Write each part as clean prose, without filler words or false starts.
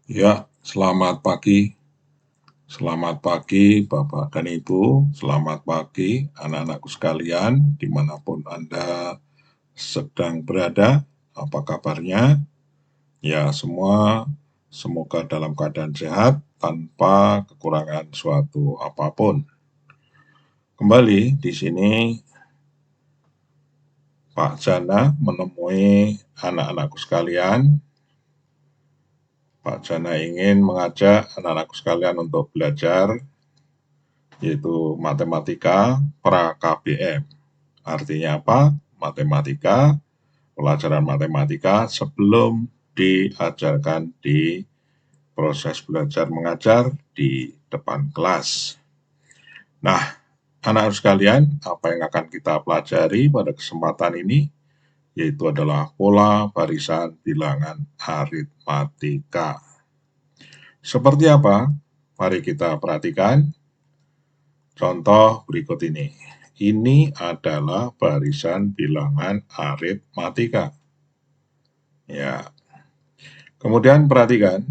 Ya, selamat pagi. Selamat pagi Bapak dan Ibu. Selamat pagi anak-anakku sekalian, dimanapun Anda sedang berada. Apa kabarnya? Ya, semua semoga dalam keadaan sehat tanpa kekurangan suatu apapun. Kembali di sini Pak Jana menemui anak-anakku sekalian. Pak Jana ingin mengajak anak-anakku sekalian untuk belajar yaitu matematika pra KBM. Artinya apa? Matematika, pelajaran matematika sebelum diajarkan di proses belajar mengajar di depan kelas. Nah, anak-anak sekalian, apa yang akan kita pelajari pada kesempatan ini? Yaitu adalah pola barisan bilangan aritmatika. Seperti apa? Mari kita perhatikan contoh berikut ini. Ini adalah barisan bilangan aritmatika. Ya. Kemudian perhatikan,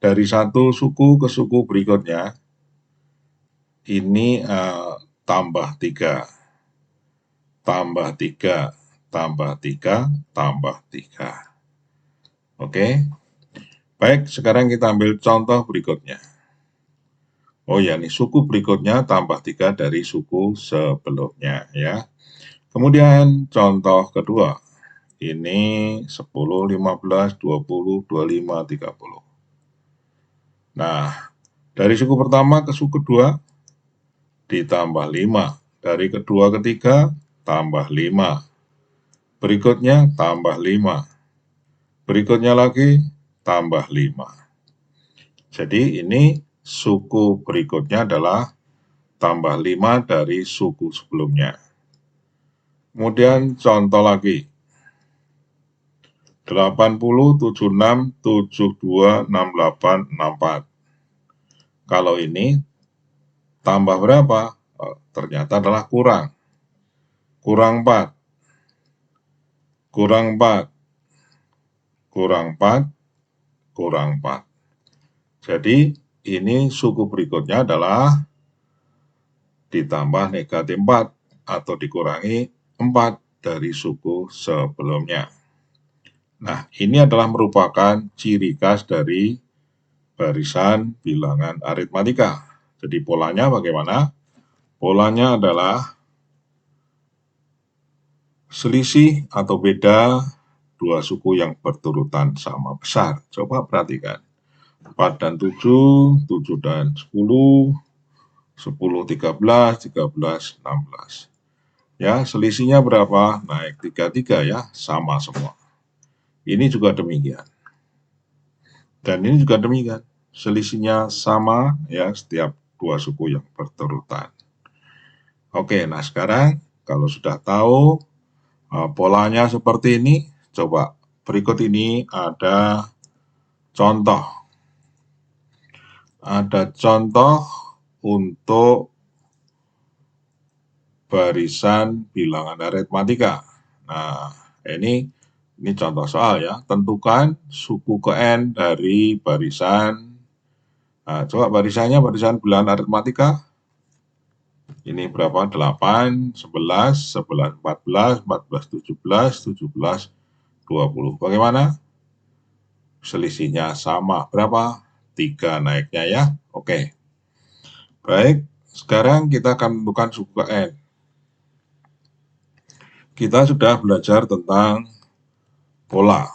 dari satu suku ke suku berikutnya, ini tambah 3, tambah 3, tambah 3, tambah 3. Oke, baik, sekarang kita ambil contoh berikutnya. Oh ya, nih suku berikutnya tambah 3 dari suku sebelumnya ya. Kemudian contoh kedua, ini 10, 15, 20, 25, 30. Nah, dari suku pertama ke suku kedua ditambah 5. Dari kedua ke ketiga tambah 5. Berikutnya tambah 5. Berikutnya lagi tambah 5. Jadi ini suku berikutnya adalah tambah 5 dari suku sebelumnya. Kemudian contoh lagi. 80, 76, 72, 68, 64. Kalau ini tambah berapa? Oh, ternyata adalah kurang. Kurang 4. Kurang 4. Kurang 4. Kurang 4. Jadi ini suku berikutnya adalah ditambah negatif 4 atau dikurangi 4 dari suku sebelumnya. Nah, ini adalah merupakan ciri khas dari barisan bilangan aritmatika. Jadi polanya bagaimana? Polanya adalah selisih atau beda dua suku yang berturutan sama besar. Coba perhatikan. 4 dan 7, 7 dan 10, 10, 13, 13, 16. Ya, selisihnya berapa? Naik 33 ya, sama semua. Ini juga demikian. Dan ini juga demikian. Selisihnya sama ya setiap dua suku yang berturutan. Oke, nah sekarang kalau sudah tahu polanya seperti ini, coba berikut ini ada contoh. Ada contoh untuk barisan bilangan aritmatika. Nah, ini contoh soal ya. Tentukan suku ke N dari barisan. Nah, coba barisannya barisan bilangan aritmatika. Ini berapa? 8, 11, 11, 14, 14, 17, 17, 20. Bagaimana? Selisihnya sama. Berapa? 3 naiknya ya. Oke. Baik, sekarang kita akan menentukan suku ke N. Kita sudah belajar tentang pola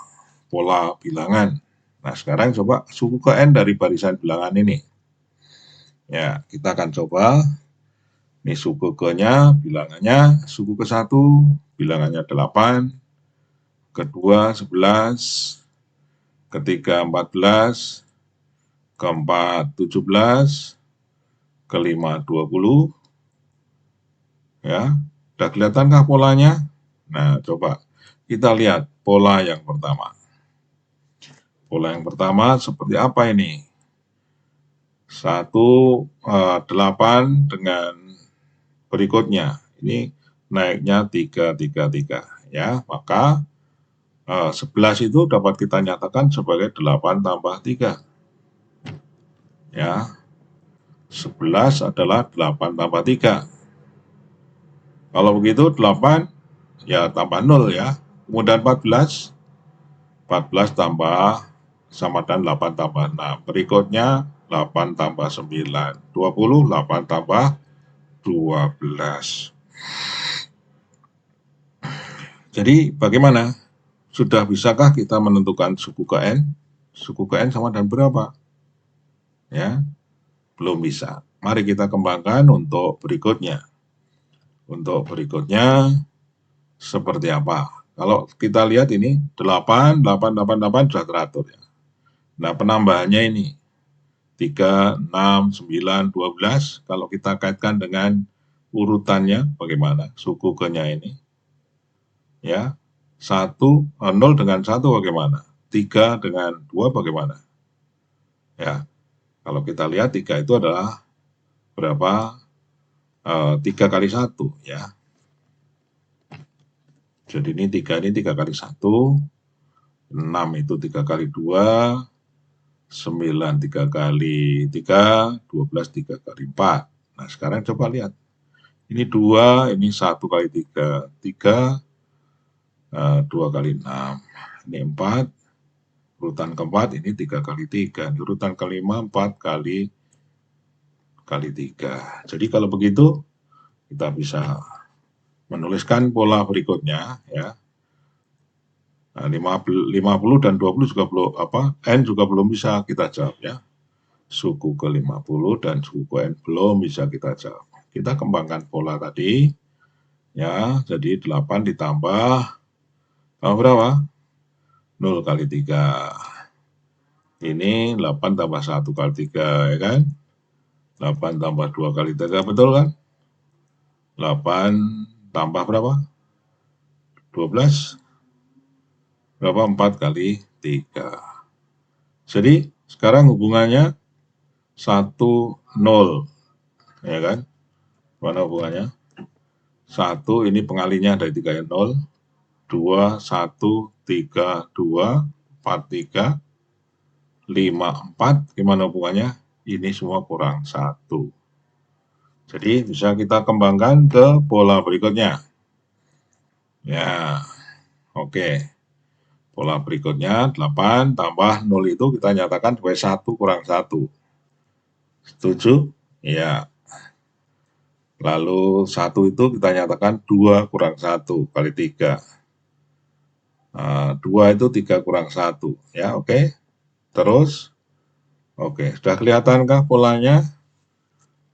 bilangan. Nah, sekarang coba suku ke N dari barisan bilangan ini. Ya, kita akan coba. Ini suku ke-nya, bilangannya, suku ke-1, bilangannya 8, kedua 11, ketiga 14, keempat 17, kelima 20. Ya, udah kelihatankah polanya? Nah, coba kita lihat pola yang pertama. Pola yang pertama seperti apa ini? 8 dengan berikutnya. Ini naiknya 3, 3, 3. Ya, maka 11 itu dapat kita nyatakan sebagai 8 tambah 3. Ya, 11 adalah 8 tambah 3. Kalau begitu 8 ya tambah 0 ya. Kemudian 14 tambah sama dan 8 tambah 6. Berikutnya 8 tambah 9, 20, 8 tambah 12. Jadi bagaimana? Sudah bisakah kita menentukan suku ke N? Suku ke N sama dan berapa? Ya, belum bisa. Mari kita kembangkan untuk berikutnya. Untuk berikutnya seperti apa? Kalau kita lihat ini 8, 8, 8, 8 sudah teratur ya. Nah, penambahannya ini 3, 6, 9, 12. Kalau kita kaitkan dengan urutannya bagaimana? Suku ke-nya ini. Ya. 0 dengan 1 bagaimana? 3 dengan 2 bagaimana? Ya. Kalau kita lihat 3 itu adalah berapa? 3 kali 1 ya. Jadi ini 3 kali 1, 6 itu 3 kali 2, 9 3 kali 3, 12 3 kali 4. Nah, sekarang coba lihat. Ini 2, ini 1 kali 3, 3, 2 kali 6. Ini 4, urutan keempat ini 3 kali 3. Ini urutan kelima 4 kali 3. Jadi kalau begitu, kita bisa menuliskan pola berikutnya ya. Nah, 50 dan 20 juga belum N juga belum bisa kita jawab ya. Suku ke 50 dan suku ke N belum bisa kita jawab. Kita kembangkan pola tadi ya, jadi 8 ditambah berapa? 0 kali 3. Ini 8 tambah 1 kali 3 ya kan? 8 tambah 2 kali 3 betul kan? 8 tambah berapa? 12. Berapa? 4 kali 3. Jadi sekarang hubungannya 1, 0. Ya kan? Mana hubungannya? 1 ini pengalinya dari 3 yang 0. 2, 1, 3, 2, 4, 3, 5, 4. Gimana hubungannya? Ini semua kurang 1. Jadi bisa kita kembangkan ke pola berikutnya. Ya, oke. Pola berikutnya 8 tambah 0 itu kita nyatakan sebagai 1 kurang 1. Setuju? Ya. Lalu 1 itu kita nyatakan 2 kurang 1 kali 3. 2 itu 3 kurang 1. Ya, oke. Terus, oke. Sudah kelihatankah polanya?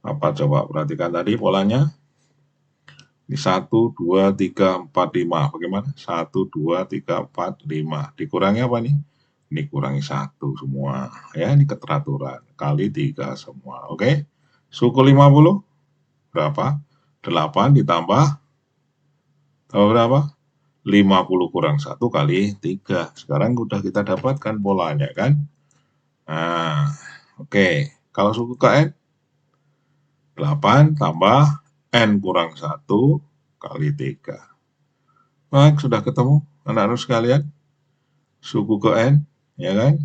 Apa coba perhatikan tadi polanya? Ini 1, 2, 3, 4, 5. Bagaimana? 1, 2, 3, 4, 5. Dikurangi apa nih? Ini kurangi 1 semua. Ya, ini keteraturan. Kali 3 semua. Oke. Suku 50 berapa? 8 ditambah berapa? 50 kurang 1 kali 3. Sekarang udah kita dapatkan polanya kan? Nah, oke. Kalau suku ke N, 8 tambah N kurang 1 kali 3. Baik, sudah ketemu anak-anak sekalian? Suku ke N, ya kan?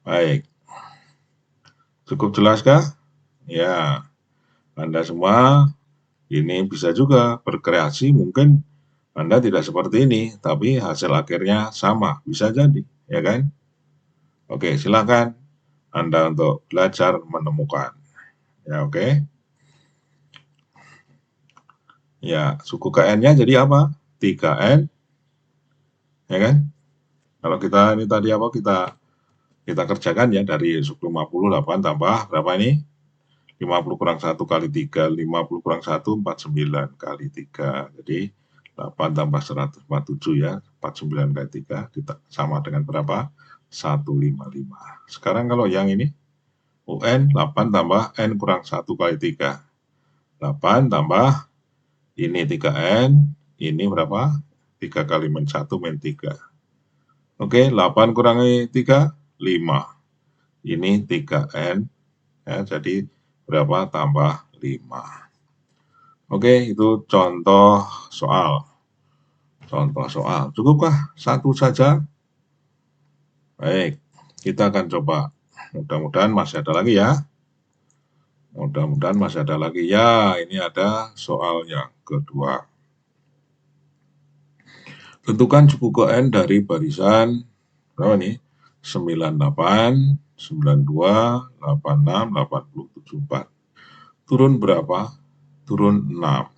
Baik. Cukup jelaskah? Ya. Anda semua ini bisa juga berkreasi, mungkin Anda tidak seperti ini, tapi hasil akhirnya sama, bisa jadi, ya kan? Oke, silakan Anda untuk belajar menemukan. Ya, oke. Ya, suku KN-nya jadi apa? 3N, ya kan? Kalau kita ini tadi apa? Kita kerjakan ya dari suku 58 tambah berapa ini? 50 kurang 1 kali 3, 50 kurang 1, 49 kali 3. Jadi 8 tambah 147 ya, 49 kali 3 sama dengan berapa? 155. Sekarang kalau yang ini, UN 8 tambah N kurang 1 kali 3. 8 tambah ini 3N, ini berapa? 3 kali min 1 min 3. Oke, 8 kurangi 3, 5. Ini 3N, ya, jadi berapa? Tambah 5. Oke, itu contoh soal. Contoh soal. Cukupkah satu saja? Baik, kita akan coba mudah-mudahan masih ada lagi ya. Mudah-mudahan masih ada lagi ya. Ini ada soal yang kedua. Tentukan suku ke N dari barisan berapa nih? 98, 92, 86, 80, 74. Turun berapa? Turun 6.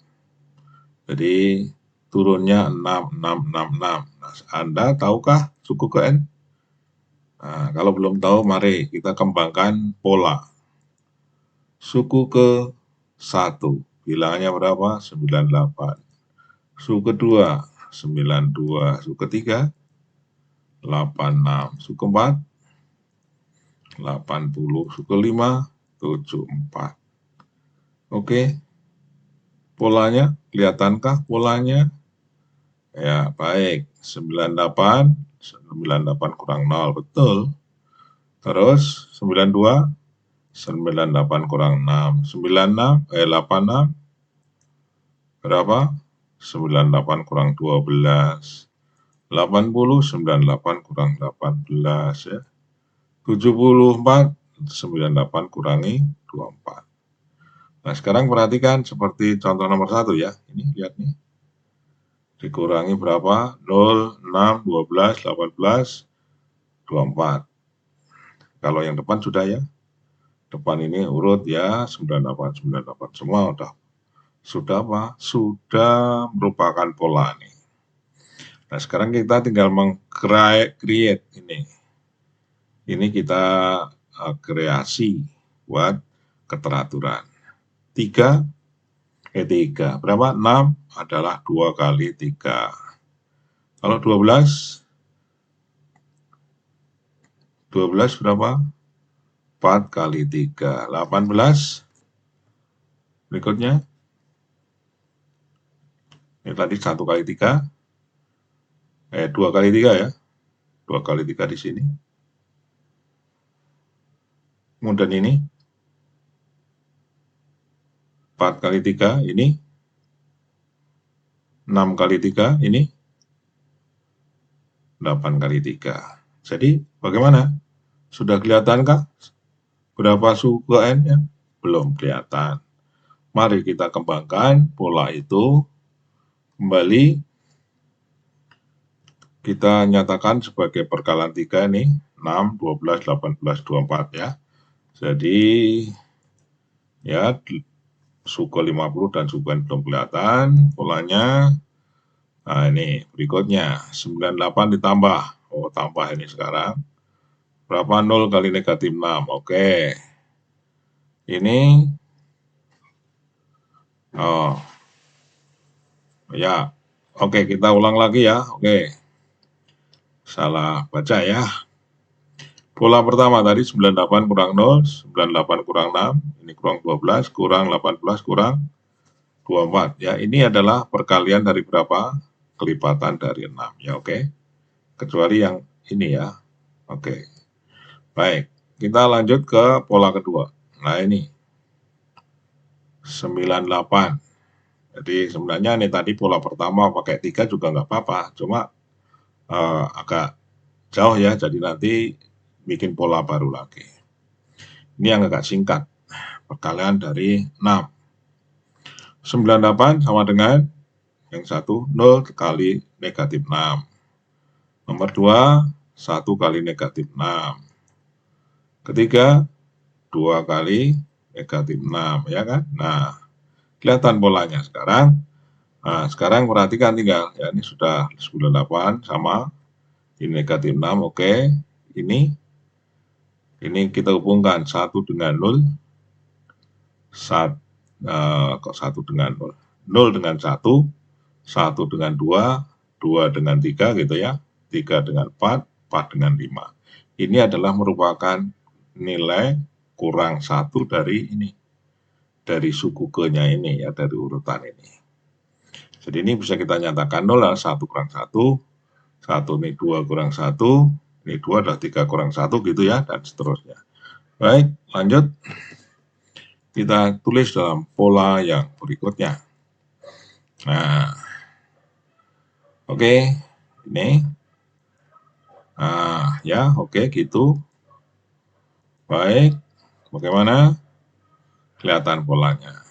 Jadi turunnya 6, 6, 6, 6. Nah, Anda tahukah suku ke N? Nah, kalau belum tahu, mari kita kembangkan pola. Suku ke 1, bilangnya berapa? 98. Suku kedua, 92. Suku ketiga, 86. Suku keempat, 80. Suku kelima, 74. Oke, polanya, kelihatankah polanya? Ya, baik. 98 kurang 0, betul. Terus 92, 98 kurang 6, 86 berapa? 98 kurang 12, 80, 98 kurang 18 ya. 74, 98 kurangi 24. Nah, sekarang perhatikan seperti contoh nomor 1 ya. Ini lihat nih. Dikurangi berapa? 0, 6, 12, 18, 24. Kalau yang depan sudah ya. Depan ini urut ya, 98, 98. Semua sudah apa? Sudah merupakan pola nih. Nah, sekarang kita tinggal meng-create ini. Ini kita kreasi buat keteraturan. 3, berapa? 6 adalah 2 kali 3. Kalau 12 berapa? 4 kali 3. 18 berikutnya. Ini tadi 1 kali 3. 2 kali 3 ya. 2 kali 3 di sini. Kemudian ini 4 kali 3 ini. 6 kali 3 ini. 8 kali 3. Jadi bagaimana? Sudah kelihatankah berapa suku N-nya? Belum kelihatan. Mari kita kembangkan pola itu. Kembali kita nyatakan sebagai perkalian 3 ini. 6, 12, 18, 24 ya. Jadi ya suku 50 dan suku N belum kelihatan polanya. Nah, ini berikutnya 98 ditambah. Oh, tambah ini sekarang. Berapa 0 kali negatif 6? Oke. Ini oh ya. Oke, kita ulang lagi ya. Oke. Salah baca ya. Pola pertama tadi 98 kurang 0, 98 kurang 6, ini kurang 12, kurang 18, kurang 24. Ya, ini adalah perkalian dari berapa? Kelipatan dari 6. Ya, oke. Kecuali yang ini ya. Oke. Baik, kita lanjut ke pola kedua. Nah, ini 98. Jadi sebenarnya ini tadi pola pertama pakai 3 juga nggak apa-apa. Cuma agak jauh ya, jadi nanti bikin pola baru lagi. Ini yang agak singkat. Perkalian dari 6. 98 sama dengan yang satu 0 kali negatif 6. Nomor 2, 1 kali negatif 6. Ketiga, 2 kali negatif 6, ya kan? Nah, kelihatan polanya sekarang. Nah, sekarang perhatikan tinggal, ya ini sudah 98 sama ini negatif 6, oke. Ini kita hubungkan 1 dengan 0, kok 1 dengan 0? 0 dengan 1, 1 dengan 2, 2 dengan 3 gitu ya, 3 dengan 4, 4 dengan 5. Ini adalah merupakan nilai kurang 1 dari ini, dari suku ke-nya ini ya, dari urutan ini. Jadi ini bisa kita nyatakan 0 adalah 1 kurang 1, 1 ini 2 kurang 1, ini 2 adalah 3 kurang 1 gitu ya, dan seterusnya. Baik, lanjut. Kita tulis dalam pola yang berikutnya. Nah, oke, ini. Nah, ya, oke, gitu. Baik, bagaimana? Kelihatan polanya.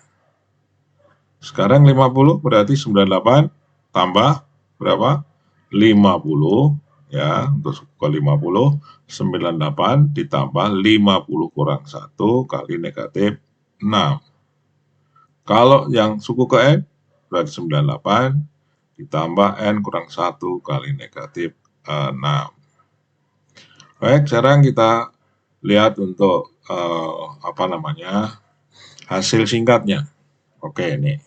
Sekarang 50 berarti 98 tambah berapa? 50 ya, untuk suku ke 50, 98 ditambah 50 kurang 1 kali negatif 6. Kalau yang suku ke N berarti 98 ditambah N kurang 1 kali negatif 6. Baik, sekarang kita lihat untuk hasil singkatnya. Oke, ini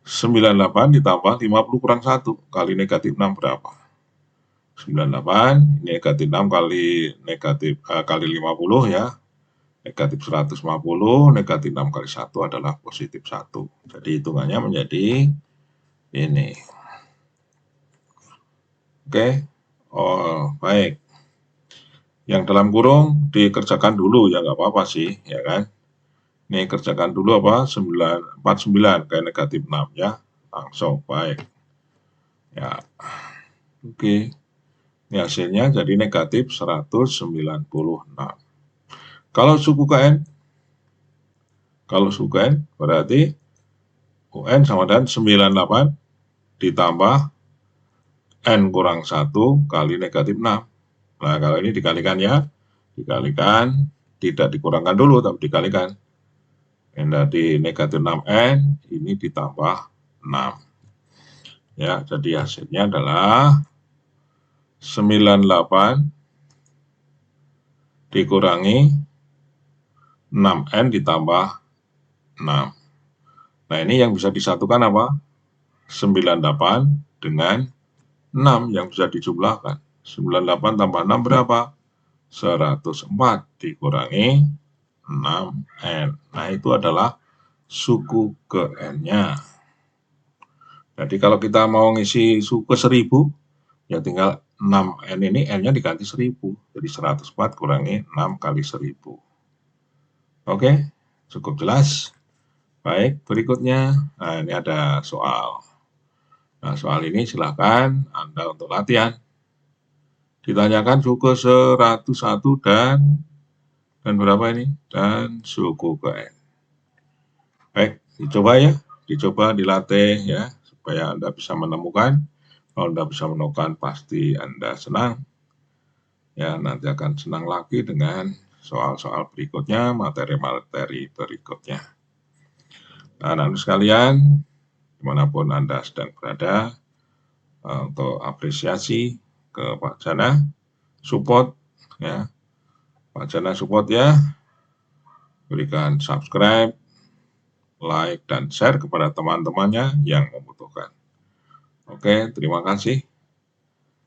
98 ditambah 50 kurang 1 kali negatif 6 berapa? 98 negatif 6 kali negatif kali 50 ya. Negatif 150, negatif 6 kali 1 adalah positif 1. Jadi hitungannya menjadi ini. Oke. Oh, baik. Yang dalam kurung dikerjakan dulu ya, nggak apa-apa sih, ya kan? Ini kerjakan dulu apa? 49 kayak negatif 6 ya. Langsung, baik. Ya. Oke. Ini hasilnya jadi negatif 196. Kalau suku KN? Kalau suku N berarti UN sama dengan 98 ditambah N kurang 1 kali negatif 6. Nah, kalau ini dikalikan ya. Dikalikan, tidak dikurangkan dulu, tapi dikalikan. Yang tadi negatif 6N, ini ditambah 6. Ya, jadi hasilnya adalah 98 dikurangi 6N ditambah 6. Nah, ini yang bisa disatukan apa? 98 dengan 6 yang bisa dijumlahkan. 98 tambah 6 berapa? 104 dikurangi 6N. Nah, itu adalah suku ke N-nya. Jadi kalau kita mau ngisi suku ke 1000, ya tinggal 6N ini N-nya diganti 1000. Jadi 104 kurangi 6 kali 1000. Oke, cukup jelas. Baik, berikutnya. Nah, ini ada soal. Nah, soal ini silakan Anda untuk latihan. Ditanyakan suku 101 dan berapa ini? Dan suku ke N. Baik, dicoba ya. Dicoba dilatih ya, supaya Anda bisa menemukan. Kalau Anda bisa menemukan, pasti Anda senang. Ya, nanti akan senang lagi dengan soal-soal berikutnya, materi-materi berikutnya. Nah, anak-anak sekalian, dimanapun Anda sedang berada, untuk apresiasi ke Pak Jana, support ya. Pak Jana support ya. Berikan subscribe, like, dan share kepada teman-temannya yang membutuhkan. Oke, terima kasih.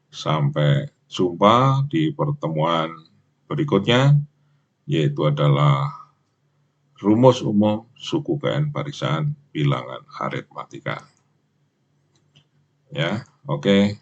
Sampai jumpa di pertemuan berikutnya, yaitu adalah rumus umum suku KN barisan bilangan aritmatika. Ya, oke.